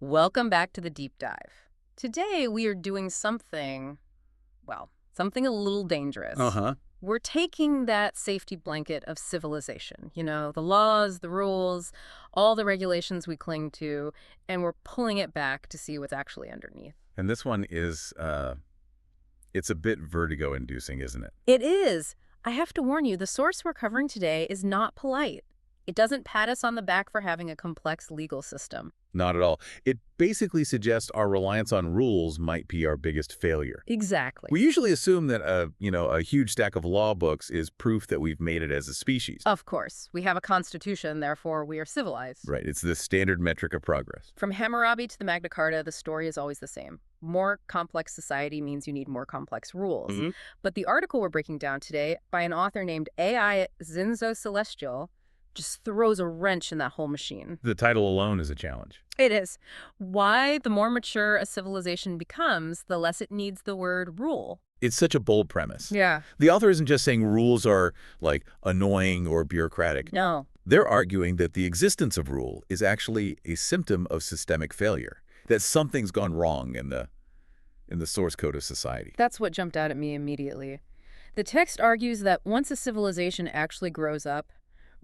Welcome back to the deep dive. Today we are doing something, well, something a little dangerous. Uh-huh. We're taking that safety blanket of civilization, the laws, the rules, all the regulations we cling to, and we're pulling it back to see what's actually underneath. And this one is, it's a bit vertigo-inducing, isn't it? It is. I have to warn you, the source we're covering today is not polite. It doesn't pat us on the back for having a complex legal system. Not at all. It basically suggests our reliance on rules might be our biggest failure. Exactly. We usually assume that a huge stack of law books is proof that we've made it as a species. Of course. We have a constitution, therefore we are civilized. Right. It's the standard metric of progress. From Hammurabi to the Magna Carta, the story is always the same. More complex society means you need more complex rules. But the article we're breaking down today by an author named A.I. Zinzo Celestial just throws a wrench in that whole machine. The title alone is a challenge. It is. Why the more mature a civilization becomes, the less it needs the word rule. It's such a bold premise. Yeah. The author isn't just saying rules are, like, annoying or bureaucratic. No. They're arguing that the existence of rule is actually a symptom of systemic failure, that something's gone wrong in the source code of society. That's what jumped out at me immediately. The text argues that once a civilization actually grows up,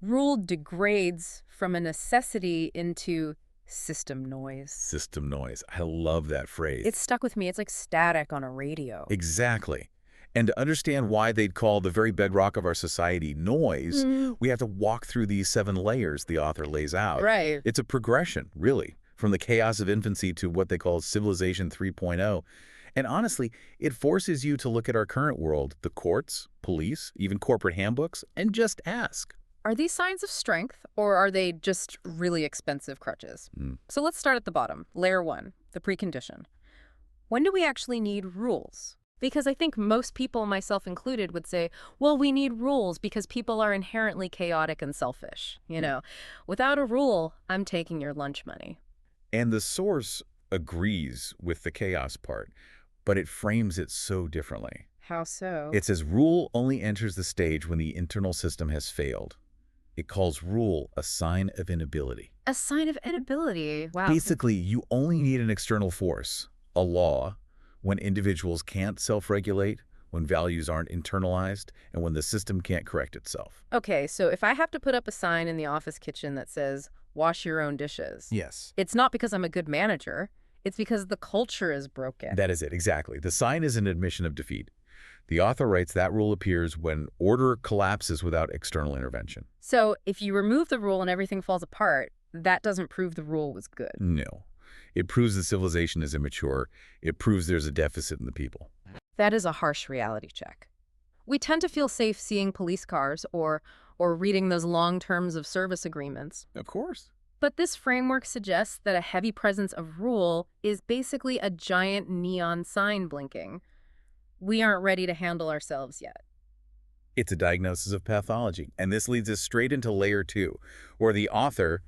rule degrades from a necessity into system noise. System noise. I love that phrase. It's stuck with me. It's like static on a radio. Exactly. And to understand why they'd call the very bedrock of our society noise, we have to walk through these 7 layers the author lays out. Right. It's a progression, really, from the chaos of infancy to what they call Civilization 3.0. And honestly, it forces you to look at our current world, the courts, police, even corporate handbooks, and just ask. Are these signs of strength, or are they just really expensive crutches? So let's start at the bottom. Layer 1, the precondition. When do we actually need rules? Because I think most people, myself included, would say, well, we need rules because people are inherently chaotic and selfish. Without a rule, I'm taking your lunch money. And the source agrees with the chaos part, but it frames it so differently. How so? It says rule only enters the stage when the internal system has failed. It calls rule a sign of inability. A sign of inability. Wow. Basically, you only need an external force, a law, when individuals can't self-regulate, when values aren't internalized, and when the system can't correct itself. Okay, so if I have to put up a sign in the office kitchen that says, wash your own dishes. Yes. It's not because I'm a good manager. It's because the culture is broken. That is it, exactly. The sign is an admission of defeat. The author writes that rule appears when order collapses without external intervention. So if you remove the rule and everything falls apart, that doesn't prove the rule was good. No. It proves the civilization is immature. It proves there's a deficit in the people. That is a harsh reality check. We tend to feel safe seeing police cars or reading those long terms of service agreements. Of course. But this framework suggests that a heavy presence of rule is basically a giant neon sign blinking. We aren't ready to handle ourselves yet. It's a diagnosis of pathology. And this leads us straight into layer 2, where the author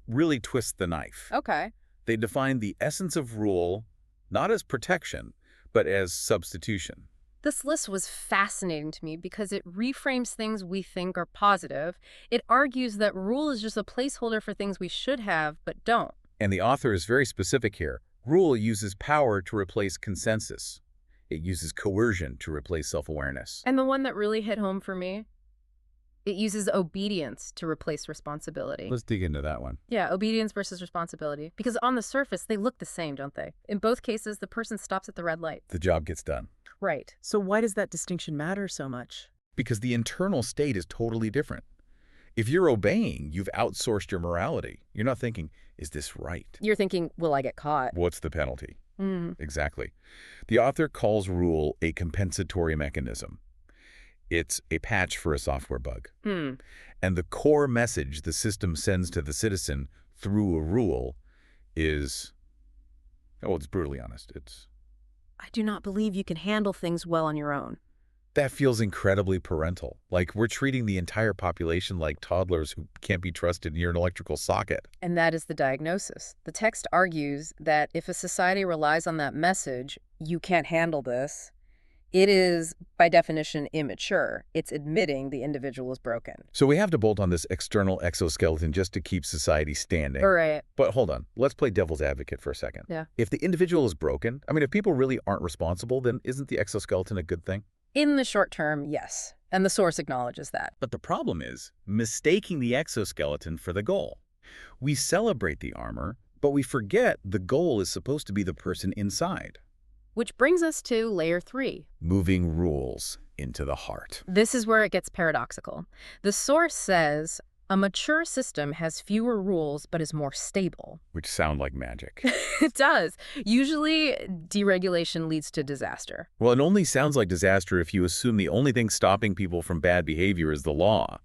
really twists the knife. Okay. They define the essence of rule not as protection, but as substitution. This list was fascinating to me because it reframes things we think are positive. It argues that rule is just a placeholder for things we should have but don't. And the author is very specific here. Rule uses power to replace consensus. It uses coercion to replace self-awareness. And the one that really hit home for me, it uses obedience to replace responsibility. Let's dig into that one. Yeah, obedience versus responsibility. Because on the surface, they look the same, don't they? In both cases, the person stops at the red light. The job gets done. Right. So why does that distinction matter so much? Because the internal state is totally different. If you're obeying, you've outsourced your morality. You're not thinking, is this right? You're thinking, will I get caught? What's the penalty? Exactly. The author calls rule a compensatory mechanism. It's a patch for a software bug. And the core message the system sends to the citizen through a rule is, oh, it's brutally honest. I do not believe you can handle things well on your own. That feels incredibly parental. Like we're treating the entire population like toddlers who can't be trusted near an electrical socket. And that is the diagnosis. The text argues that if a society relies on that message, you can't handle this, It is, by definition, immature. It's admitting the individual is broken. So we have to bolt on this external exoskeleton just to keep society standing. All right. But hold on, let's play devil's advocate for a second. Yeah. If the individual is broken, I mean, if people really aren't responsible, then isn't the exoskeleton a good thing? In the short term, yes. And the source acknowledges that. But the problem is mistaking the exoskeleton for the goal. We celebrate the armor, but we forget the goal is supposed to be the person inside. Which brings us to layer 3. Moving rules into the heart. This is where it gets paradoxical. The source says a mature system has fewer rules but is more stable. Which sound like magic. It does. Usually, deregulation leads to disaster. Well, it only sounds like disaster if you assume the only thing stopping people from bad behavior is the law.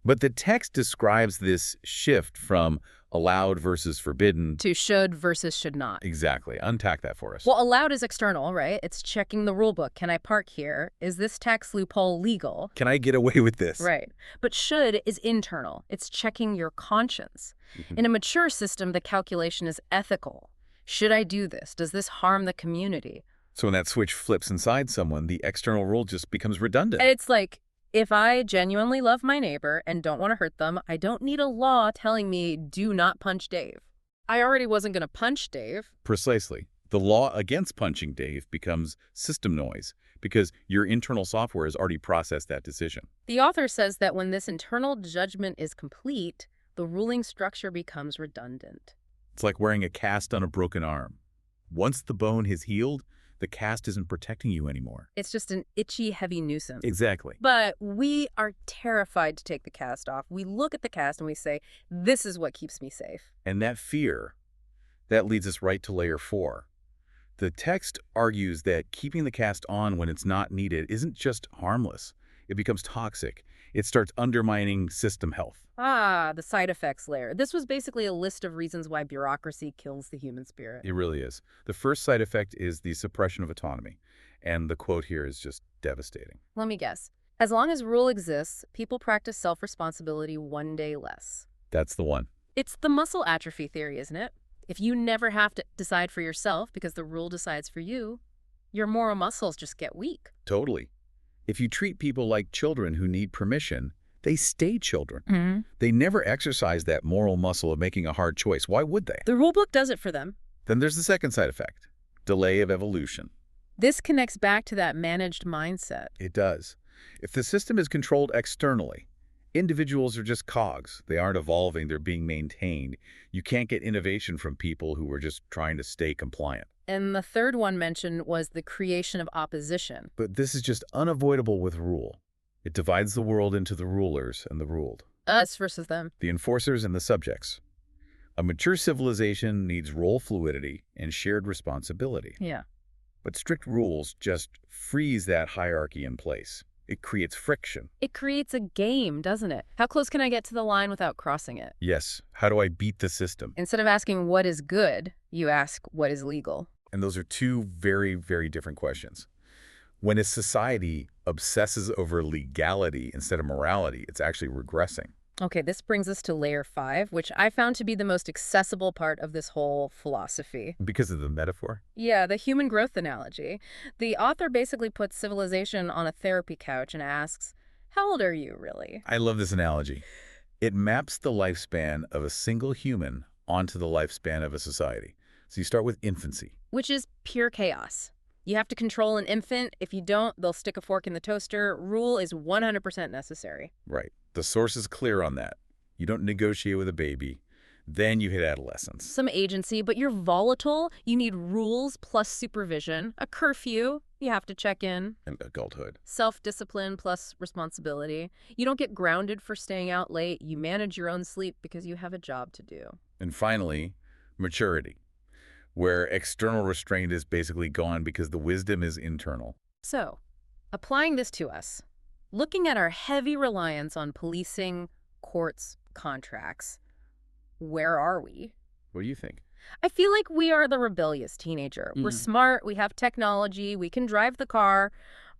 But the text describes this shift from allowed versus forbidden To should versus should not. Exactly. Unpack that for us. Well, allowed is external, right? It's checking the rule book. Can I park here? Is this tax loophole legal? Can I get away with this? Right. But should is internal. It's checking your conscience. In a mature system, the calculation is ethical. Should I do this? Does this harm the community? So when that switch flips inside someone, the external rule just becomes redundant. And it's like, if I genuinely love my neighbor and don't want to hurt them, I don't need a law telling me do not punch Dave. I already wasn't going to punch Dave. Precisely. The law against punching Dave becomes system noise because your internal software has already processed that decision. The author says that when this internal judgment is complete, the ruling structure becomes redundant. It's like wearing a cast on a broken arm. Once the bone has healed, the cast isn't protecting you anymore. It's just an itchy, heavy nuisance. Exactly. But we are terrified to take the cast off. We look at the cast and we say, this is what keeps me safe. And that fear, that leads us right to layer 4. The text argues that keeping the cast on when it's not needed isn't just harmless. It becomes toxic. It starts undermining system health. Ah, the side effects layer. This was basically a list of reasons why bureaucracy kills the human spirit. It really is. The first side effect is the suppression of autonomy. And the quote here is just devastating. Let me guess. As long as rule exists, people practice self-responsibility one day less. That's the one. It's the muscle atrophy theory, isn't it? If you never have to decide for yourself because the rule decides for you, your moral muscles just get weak. Totally. If you treat people like children who need permission, they stay children. They never exercise that moral muscle of making a hard choice. Why would they? The rulebook does it for them. Then there's the second side effect, delay of evolution. This connects back to that managed mindset. It does. If the system is controlled externally, individuals are just cogs. They aren't evolving, they're being maintained. You can't get innovation from people who are just trying to stay compliant. And the third one mentioned was the creation of opposition. But this is just unavoidable with rule. It divides the world into the rulers and the ruled. Us versus them. The enforcers and the subjects. A mature civilization needs role fluidity and shared responsibility. Yeah. But strict rules just freeze that hierarchy in place. It creates friction. It creates a game, doesn't it? How close can I get to the line without crossing it? Yes, how do I beat the system? Instead of asking what is good, you ask what is legal. And those are two very, very different questions. When a society obsesses over legality instead of morality, it's actually regressing. Okay, this brings us to layer 5, which I found to be the most accessible part of this whole philosophy. Because of the metaphor? Yeah, the human growth analogy. The author basically puts civilization on a therapy couch and asks, how old are you, really? I love this analogy. It maps the lifespan of a single human onto the lifespan of a society. So you start with infancy. Which is pure chaos. You have to control an infant. If you don't, they'll stick a fork in the toaster. Rule is 100% necessary. Right. The source is clear on that. You don't negotiate with a baby. Then you hit adolescence. Some agency, but you're volatile. You need rules plus supervision. A curfew. You have to check in. And adulthood. Self-discipline plus responsibility. You don't get grounded for staying out late. You manage your own sleep because you have a job to do. And finally, maturity, where external restraint is basically gone because the wisdom is internal. So, applying this to us, looking at our heavy reliance on policing, courts, contracts, where are we? What do you think? I feel like we are the rebellious teenager. We're smart, we have technology, we can drive the car,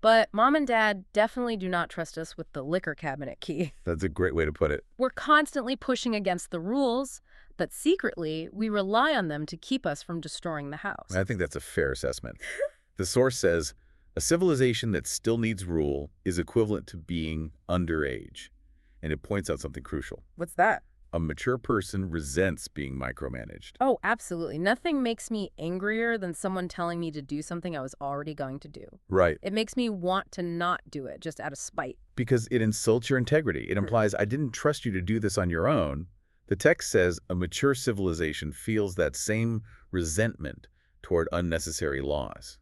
but mom and dad definitely do not trust us with the liquor cabinet key. That's a great way to put it. We're constantly pushing against the rules, but secretly, we rely on them to keep us from destroying the house. I think that's a fair assessment. The source says, A civilization that still needs rule is equivalent to being underage. And it points out something crucial. What's that? A mature person resents being micromanaged. Oh, absolutely. Nothing makes me angrier than someone telling me to do something I was already going to do. Right. It makes me want to not do it just out of spite. Because it insults your integrity. It implies, I didn't trust you to do this on your own. The text says a mature civilization feels that same resentment toward unnecessary laws.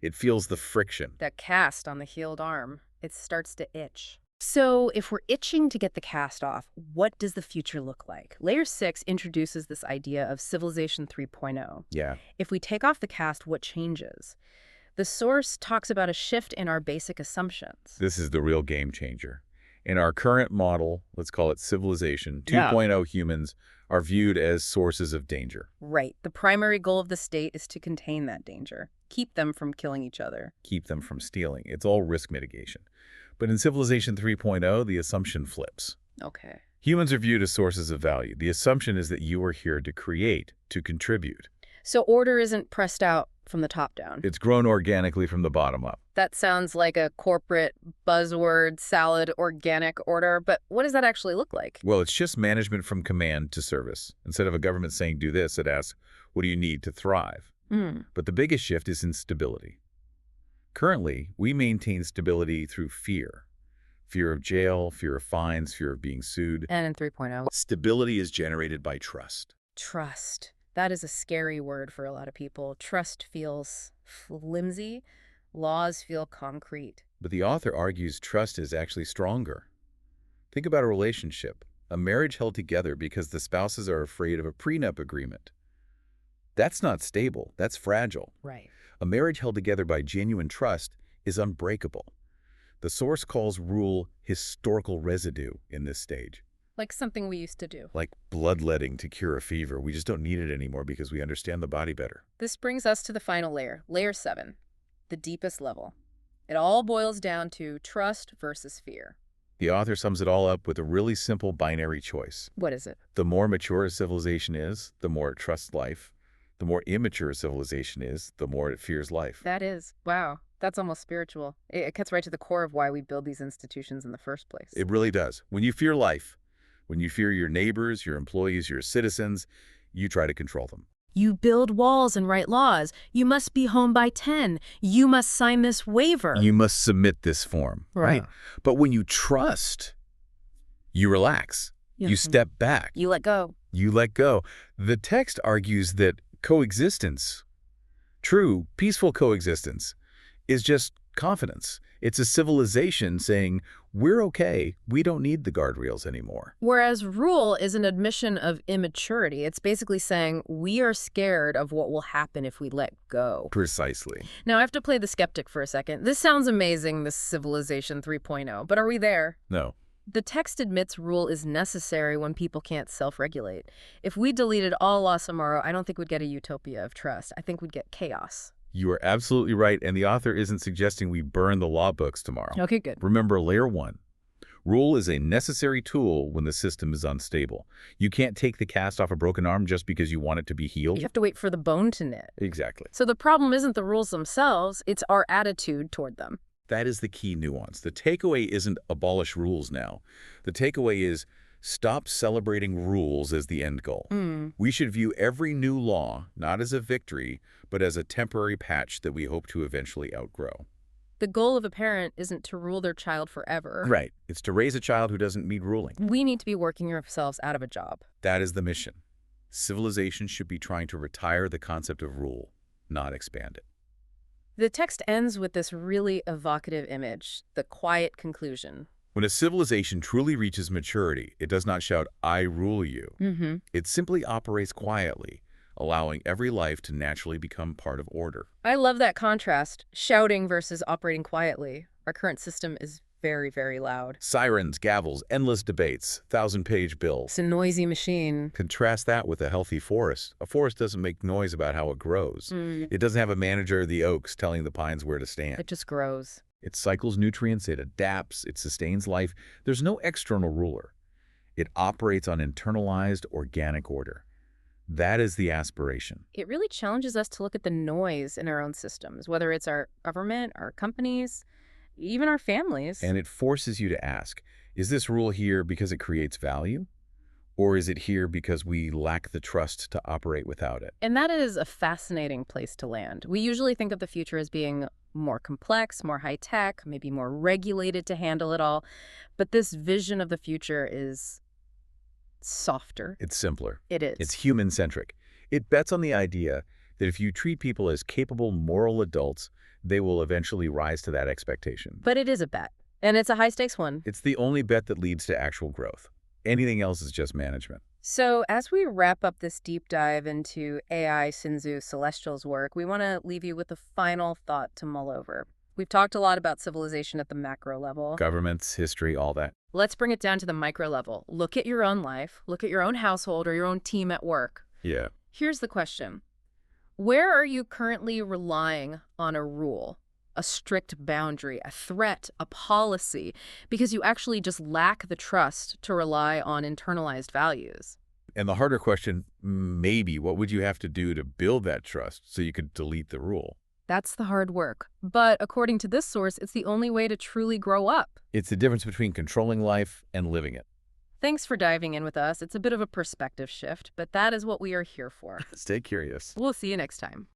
It feels the friction. That cast on the healed arm, it starts to itch. So if we're itching to get the cast off, what does the future look like? Layer 6 introduces this idea of Civilization 3.0. Yeah. If we take off the cast, what changes? The source talks about a shift in our basic assumptions. This is the real game changer. In our current model, let's call it Civilization 2.0, humans are viewed as sources of danger. Right. The primary goal of the state is to contain that danger. Keep them from killing each other. Keep them from stealing. It's all risk mitigation. But in Civilization 3.0, the assumption flips. Okay. Humans are viewed as sources of value. The assumption is that you are here to create, to contribute. So order isn't pressed out from the top down. It's grown organically from the bottom up. That sounds like a corporate buzzword salad, organic order, but what does that actually look like? Well, it's just management from command to service. Instead of a government saying, do this, it asks, what do you need to thrive? But the biggest shift is in stability. Currently, we maintain stability through fear. Fear of jail, fear of fines, fear of being sued. And in 3.0, Stability is generated by trust. trust. That is a scary word for a lot of people. Trust feels flimsy. Laws feel concrete. But the author argues trust is actually stronger. Think about a relationship, a marriage held together because the spouses are afraid of a prenup agreement. That's not stable, that's fragile. Right. A marriage held together by genuine trust is unbreakable. The source calls rule historical residue in this stage. Like something we used to do. Like bloodletting to cure a fever. We just don't need it anymore because we understand the body better. This brings us to the final layer, layer 7, the deepest level. It all boils down to trust versus fear. The author sums it all up with a really simple binary choice. What is it? The more mature a civilization is, the more it trusts life. The more immature a civilization is, the more it fears life. That is. Wow. That's almost spiritual. It cuts right to the core of why we build these institutions in the first place. It really does. When you fear life, when you fear your neighbors, your employees, your citizens, you try to control them. You build walls and write laws. You must be home by 10. You must sign this waiver. You must submit this form. Right. But when you trust, you relax. Yeah. You step back. You let go. You let go. The text argues that coexistence, true, peaceful coexistence, is just confidence. It's a civilization saying, we're okay, we don't need the guardrails anymore. Whereas rule is an admission of immaturity. It's basically saying we are scared of what will happen if we let go. Precisely. Now, I have to play the skeptic for a second. This sounds amazing, this Civilization 3.0, but are we there? No. The text admits rule is necessary when people can't self-regulate. If we deleted all law tomorrow, I don't think we'd get a utopia of trust. I think we'd get chaos. You are absolutely right, and the author isn't suggesting we burn the law books tomorrow. Okay, good. Remember layer 1. Rule is a necessary tool when the system is unstable. You can't take the cast off a broken arm just because you want it to be healed. You have to wait for the bone to knit. Exactly. So the problem isn't the rules themselves, it's our attitude toward them. That is the key nuance. The takeaway isn't abolish rules now. The takeaway is stop celebrating rules as the end goal. We should view every new law not as a victory, but as a temporary patch that we hope to eventually outgrow. The goal of a parent isn't to rule their child forever. Right. It's to raise a child who doesn't need ruling. We need to be working ourselves out of a job. That is the mission. Civilization should be trying to retire the concept of rule, not expand it. The text ends with this really evocative image, the quiet conclusion. When a civilization truly reaches maturity, it does not shout, I rule you. It simply operates quietly, allowing every life to naturally become part of order. I love that contrast, shouting versus operating quietly. Our current system is very, very loud. Sirens, gavels, endless debates, 1,000-page bills. It's a noisy machine. Contrast that with a healthy forest. A forest doesn't make noise about how it grows. It doesn't have a manager of the oaks telling the pines where to stand. It just grows. It cycles nutrients, it adapts, it sustains life. There's no external ruler. It operates on internalized organic order. That is the aspiration. It really challenges us to look at the noise in our own systems, whether it's our government, our companies, even our families. And it forces you to ask, is this rule here because it creates value? Or is it here because we lack the trust to operate without it? And that is a fascinating place to land. We usually think of the future as being more complex, more high-tech, maybe more regulated to handle it all. But this vision of the future is softer. It's simpler. It is. It's human-centric. It bets on the idea that if you treat people as capable, moral adults, they will eventually rise to that expectation. But it is a bet, and it's a high-stakes one. It's the only bet that leads to actual growth. Anything else is just management. So as we wrap up this deep dive into AI, Sinzu, Celestial's work, we want to leave you with a final thought to mull over. We've talked a lot about civilization at the macro level. Governments, history, all that. Let's bring it down to the micro level. Look at your own life. Look at your own household or your own team at work. Yeah. Here's the question. Where are you currently relying on a rule, a strict boundary, a threat, a policy, because you actually just lack the trust to rely on internalized values? And the harder question, maybe, what would you have to do to build that trust so you could delete the rule? That's the hard work. But according to this source, it's the only way to truly grow up. It's the difference between controlling life and living it. Thanks for diving in with us. It's a bit of a perspective shift, but that is what we are here for. Stay curious. We'll see you next time.